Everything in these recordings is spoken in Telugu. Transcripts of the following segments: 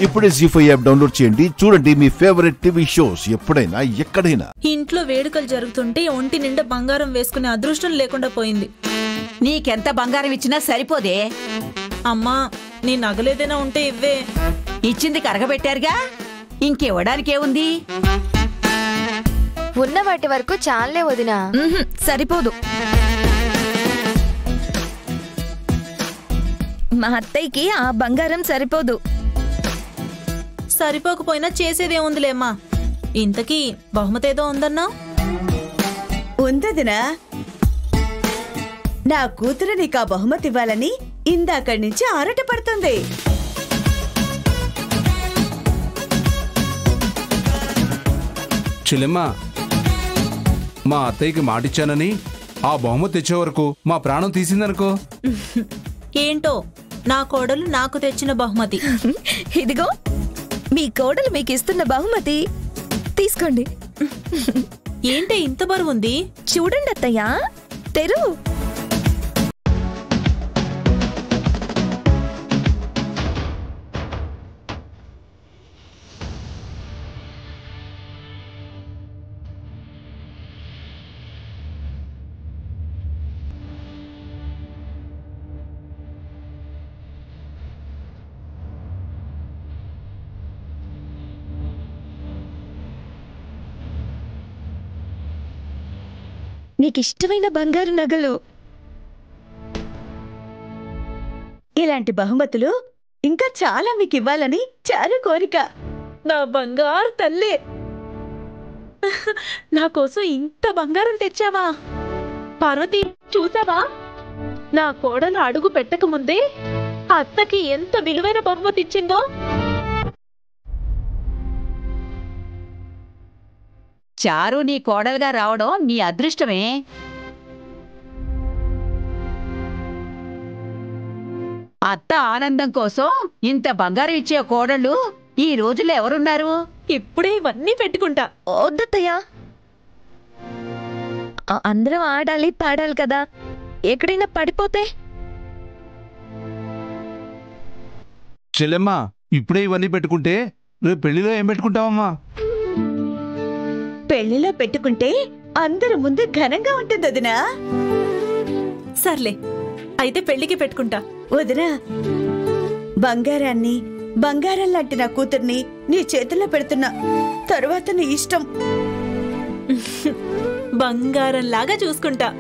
ఇప్పుడే జీ5 యాప్ డౌన్లోడ్ చేయండి. చూడండి మీ ఫేవరెట్ టీవీ షోస్ ఎప్పుడైనా ఎక్కడైనా. ఇంట్లో వేడుకలు జరుగుతుంటే ఒంటి నిండా బంగారం వేసుకునే అదృష్టం లేకుండా పోయింది. నీకెంత బంగారం ఇచ్చినా సరిపోదే. అమ్మా, నీ నగలేదైనా ఉంటే ఇవ్వే. ఇచ్చింది కరగబెట్టారుగా, ఇంకివ్వడానికేముంది? ఉన్న వాటి వరకు చాలే వదినా. సరిపోదు. మా అత్తయ్యకి ఆ బంగారం సరిపోదు. సరిపోకపోయినా చేసేదేముందిలేమ్మా. ఇంతకీ బహుమతేదో ఉందన్నా? ఉందదినా, నా కూతురు నీకు ఆ బహుమతి ఇవ్వాలని ఇందాకడి నుంచి ఆరట పడుతుంది. చెల్లెమ్మా, మా అత్తయ్యకి మాటిచ్చానని ఆ బహుమతి తెచ్చే వరకు మా ప్రాణం తీసిందనుకో. ఏంటో, నా కోడలు నాకు తెచ్చిన బహుమతి. ఇదిగో మీ కోడలు మీకు ఇస్తున్న బహుమతి తీసుకోండి. ఏంటి ఇంత బరువుంది? చూడండి అత్తయ్య, తెరు. నీకిష్టమైన బంగారు నగలు. ఇలాంటి బహుమతులు ఇంకా చాలా మీకు ఇవ్వాలని చారు కోరిక. నా బంగారు తల్లి, నా కోసం ఇంత బంగారం తెచ్చావా? పార్వతి, చూసావా? నా కోడలు అడుగు పెట్టక ముందే అత్తకి ఎంత విలువైన బహుమతి ఇచ్చిందో. చారు నీ కోడలుగా రావడం నీ అదృష్టమే. అత్త ఆనందం కోసం ఇంత బంగారం ఇచ్చే కోడళ్ళు ఈ రోజుల్లో ఎవరున్నారు? ఇప్పుడే ఇవన్నీ పెట్టుకుంటా. వద్దత్తయ్య, అందరం ఆడాలి పాడాలి కదా, ఎక్కడైనా పడిపోతే. చెల్లెమ్మా, ఇప్పుడే ఇవన్నీ పెట్టుకుంటే రేపు పెళ్లిలో ఏం పెట్టుకుంటావమ్మా? పెళ్లిలో పెట్టుకుంటే అందరి ముందు ఘనంగా ఉంటుంది వదినా. సర్లే, అయితే పెళ్లికి పెట్టుకుంటా. వదినా, బంగారాన్ని, బంగారం లాంటి నా కూతుర్ని నీ చేతుల్లో పెడుతున్నా. తరువాత నీ ఇష్టం. బంగారం లాగా చూసుకుంటా.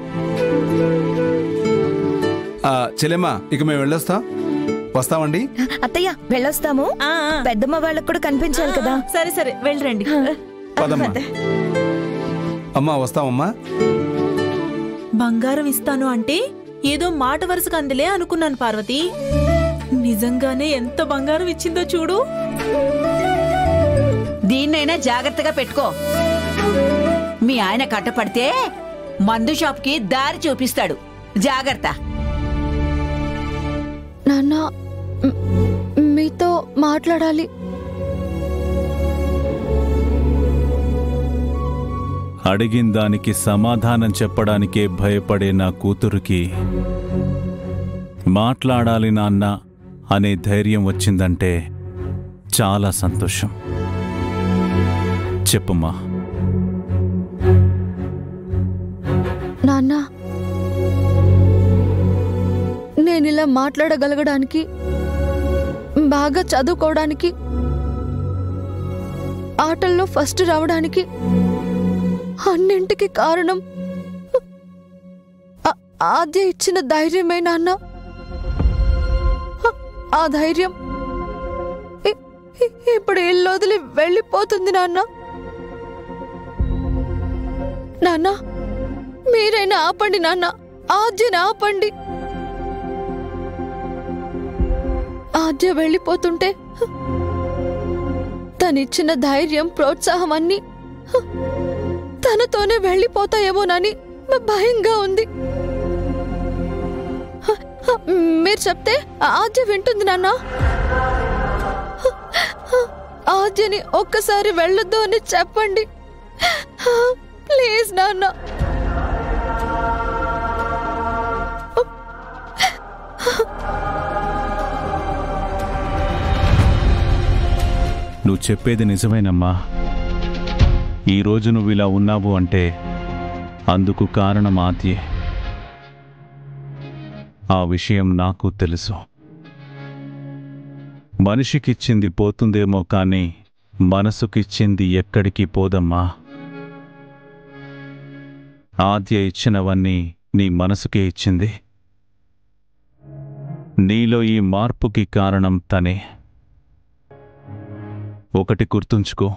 చెల్లెమ్మా, ఇక మేము వెళ్ళొస్తాం. వస్తామండి అత్తయ్య, వెళ్ళొస్తాము. పెద్దమ్మ వాళ్ళకు కూడా కనిపించాలి కదా. సరే సరే, వెళ్ళరండి. పదమ్మా. అమ్మా, వస్తామమ్మా. బంగారం ఇస్తాను అంటే ఏదో మాట వరుసకు అందిలే అనుకున్నాను పార్వతి. నిజంగానే ఎంత బంగారం ఇచ్చిందో చూడు. దీన్నైనా జాగ్రత్తగా పెట్టుకో. మీ ఆయన కట్టపడితే మందు షాప్కి దారి చూపిస్తాడు. జాగ్రత్త. నాన్న, మీతో మాట్లాడాలి. అడిగిన దానికి సమాధానం చెప్పడానికే భయపడే నా కూతురికి మాట్లాడాలి నాన్న అనే ధైర్యం వచ్చిందంటే చాలా సంతోషం. చెప్పమ్మా. నాన్న, నేనిలా మాట్లాడగలగడానికి, బాగా చదువుకోవడానికి, ఆటల్లో ఫస్ట్ రావడానికి అన్నింటికి కారణం ఆద్య ఇచ్చిన ధైర్యమే నాన్న. ఆ ధైర్యం ఇప్పుడు ఇల్లు వదిలి వెళ్ళిపోతుంది నాన్న. నాన్న, మీరైనా ఆపండి నాన్న. ఆద్యని ఆపండి. ఆద్య వెళ్ళిపోతుంటే తనిచ్చిన ధైర్యం, ప్రోత్సాహం అన్నీ తనతోనే వెళ్ళిపోతాయేమోనని భయంగా ఉంది. మీరు చెప్తే ఆద్య వింటుంది నాన్న. ఆద్యని ఒక్కసారి వెళ్ళొద్దు అని చెప్పండి ప్లీజ్ నాన్న. నువ్వు చెప్పేది నిజమేనమ్మా. ఈరోజు నువ్వు ఇలా ఉన్నావు అంటే అందుకు కారణం ఆద్యే. ఆ విషయం నాకు తెలుసు. మనిషికిచ్చింది పోతుందేమో కానీ మనసుకిచ్చింది ఎక్కడికి పోదమ్మా. ఆద్య ఇచ్చినవన్నీ నీ మనసుకే ఇచ్చింది. నీలో ఈ మార్పుకి కారణం తనే. ఒకటి గుర్తుంచుకో,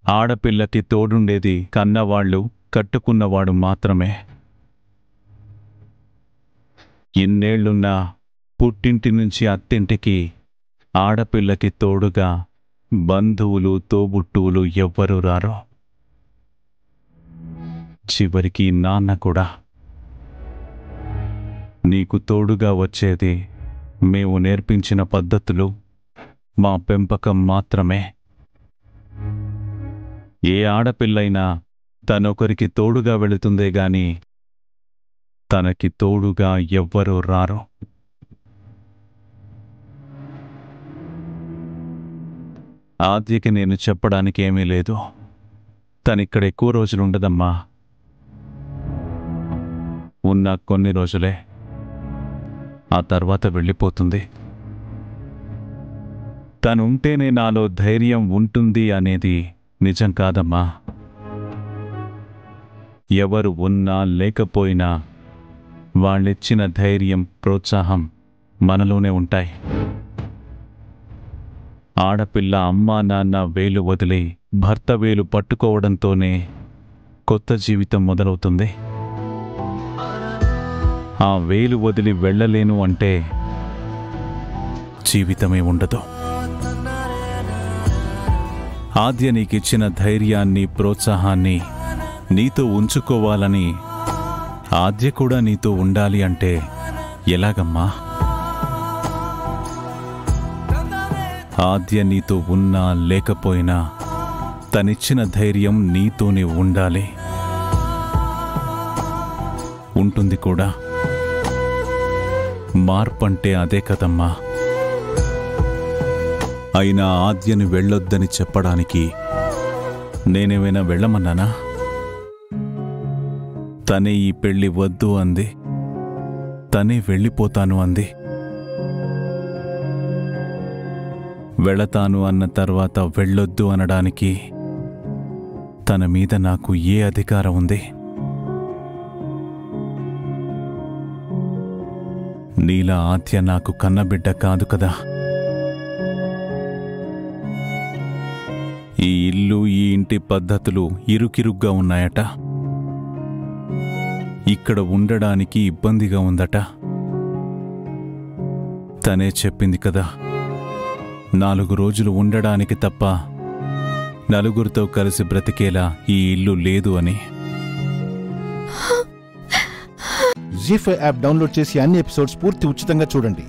ఆడపిల్లకి తోడుండేది కన్నవాళ్ళు, కట్టుకున్నవాడు మాత్రమే. ఇన్నేళ్లున్నా పుట్టింటి నుంచి అత్తింటికి ఆడపిల్లకి తోడుగా బంధువులు, తోబుట్టువులు ఎవ్వరూ రారు. చివరికి నాన్న కూడా. నీకు తోడుగా వచ్చేది మేము నేర్పించిన పద్ధతులు, మా పెంపకం మాత్రమే. ఏ ఆడపిల్లైనా తనొకరికి తోడుగా వెళుతుందే గాని తనకి తోడుగా ఎవ్వరూ రారు. ఆద్యకి నేను చెప్పడానికి ఏమీ లేదు. తనిక్కడ ఎక్కువ రోజులుండదమ్మా. ఉన్న కొన్ని రోజులే, ఆ తర్వాత వెళ్ళిపోతుంది. తనుంటేనే నాలో ధైర్యం ఉంటుంది అనేది నిజం కాదమ్మా. ఎవరు ఉన్నా లేకపోయినా వాళ్ళిచ్చిన ధైర్యం, ప్రోత్సాహం మనలోనే ఉంటాయి. ఆడపిల్ల అమ్మా నాన్న వేలు వదిలి భర్త వేలు పట్టుకోవడంతోనే కొత్త జీవితం మొదలవుతుంది. ఆ వేలు వదిలి వెళ్ళలేను అంటే జీవితమే ఉండదు. ఆద్య నీకిచ్చిన ధైర్యాన్ని, ప్రోత్సాహాన్ని నీతో ఉంచుకోవాలని ఆద్య కూడా నీతో ఉండాలి అంటే ఎలాగమ్మా? ఆద్య నీతో ఉన్నా లేకపోయినా తనిచ్చిన ధైర్యం నీతోనే ఉండాలి. ఉంటుంది కూడా. మార్పంటే అదే కదమ్మా. అయినా ఆద్యని వెళ్ళొద్దని చెప్పడానికి నేనేమైనా వెళ్ళమన్నానా? తనే ఈ పెళ్లి వద్దు అంది. తనే వెళ్ళిపోతాను అంది. వెళతాను అన్న తర్వాత వెళ్ళొద్దు అనడానికి తన మీద నాకు ఏ అధికారం ఉంది? నీలా ఆద్య నాకు కన్నబిడ్డ కాదు కదా. ఈ ఇల్లు, ఈ ఇంటి పద్ధతులు ఇరుకిరుగ్గా ఉన్నాయట. ఇక్కడ ఉండడానికి ఇబ్బందిగా ఉందట. తనే చెప్పింది కదా, 4 రోజులు ఉండడానికి తప్ప నలుగురితో కలిసి బ్రతికేలా ఈ ఇల్లు లేదు అని. జీ5 యాప్ డౌన్లోడ్ చేసి అన్ని ఎపిసోడ్స్ పూర్తి ఉచితంగా చూడండి.